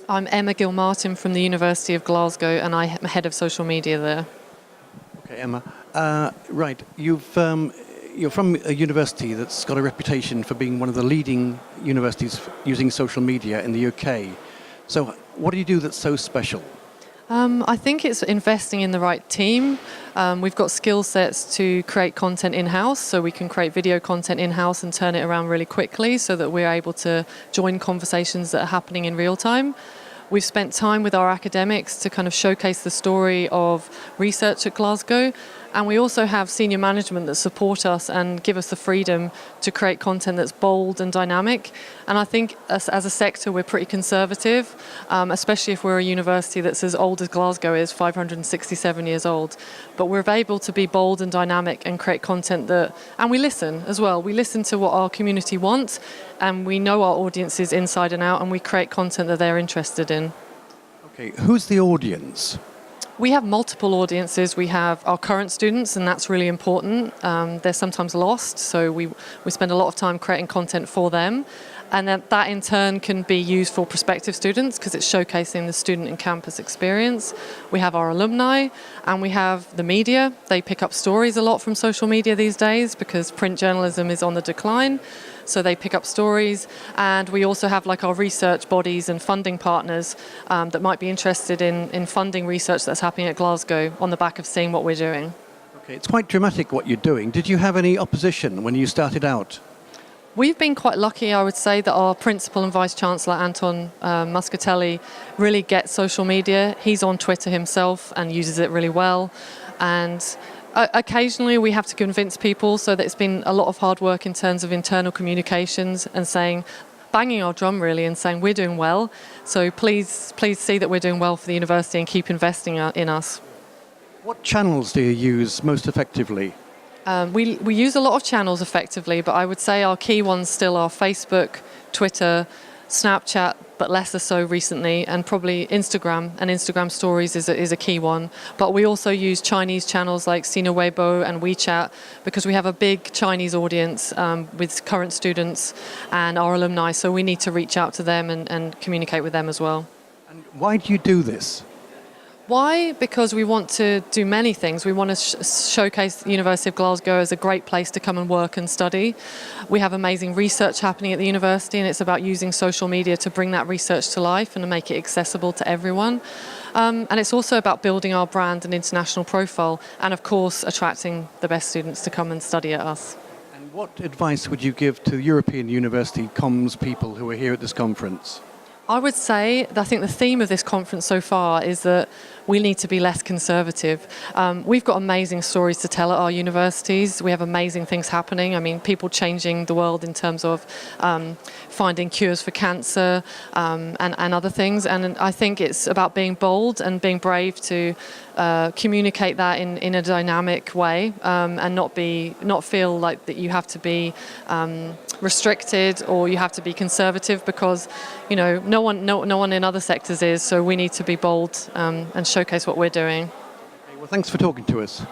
I'm Emma Gilmartin from the University of Glasgow, and I'm head of social media there. Okay, Emma. Right, you're from a university that's got a reputation for being one of the leading universities using social media in the UK. So what do you do that's so special? I think it's investing in the right team. We've got skill sets to create content in-house, so we can create video content in-house and turn it around really quickly so that we're able to join conversations that are happening in real time. We've spent time with our academics to kind of showcase the story of research at Glasgow, and we also have senior management that support us and give us the freedom to create content that's bold and dynamic. And I think as a sector, we're pretty conservative, especially if we're a university that's as old as Glasgow is, 567 years old. But we're able to be bold and dynamic and create content and we listen as well. We listen to what our community wants, and we know our audiences inside and out, and we create content that they're interested in. Okay, who's the audience? We have multiple audiences. We have our current students, and that's really important. They're sometimes lost, so we spend a lot of time creating content for them. And that in turn can be used for prospective students because it's showcasing the student and campus experience. We have our alumni, and we have the media. They pick up stories a lot from social media these days because print journalism is on the decline. So they pick up stories, and we also have like our research bodies and funding partners that might be interested in funding research that's happening at Glasgow on the back of seeing what we're doing. Okay, it's quite dramatic what you're doing. Did you have any opposition when you started out? We've been quite lucky, I would say, that our Principal and Vice-Chancellor, Anton Muscatelli, really gets social media. He's on Twitter himself and uses it really well. And occasionally we have to convince people, so that it's been a lot of hard work in terms of internal communications and banging our drum really and saying we're doing well. So please see that we're doing well for the university and keep investing in us. What channels do you use most effectively? We use a lot of channels effectively, but I would say our key ones still are Facebook, Twitter, Snapchat, but lesser so recently, and probably Instagram, and Instagram stories is a key one. But we also use Chinese channels like Sina Weibo and WeChat because we have a big Chinese audience with current students and our alumni, so we need to reach out to them and communicate with them as well. And why do you do this? Why? Because we want to do many things. We want to showcase the University of Glasgow as a great place to come and work and study. We have amazing research happening at the university, and it's about using social media to bring that research to life and to make it accessible to everyone. And it's also about building our brand and international profile, and of course attracting the best students to come and study at us. And what advice would you give to European university comms people who are here at this conference? I would say, I think the theme of this conference so far is that we need to be less conservative. We've got amazing stories to tell at our universities. We have amazing things happening. I mean, people changing the world in terms of finding cures for cancer and other things. And I think it's about being bold and being brave to communicate that in a dynamic way and not feel like that you have to be restricted or you have to be conservative because no one in other sectors is. So we need to be bold and showcase what we're doing. Well, thanks for talking to us.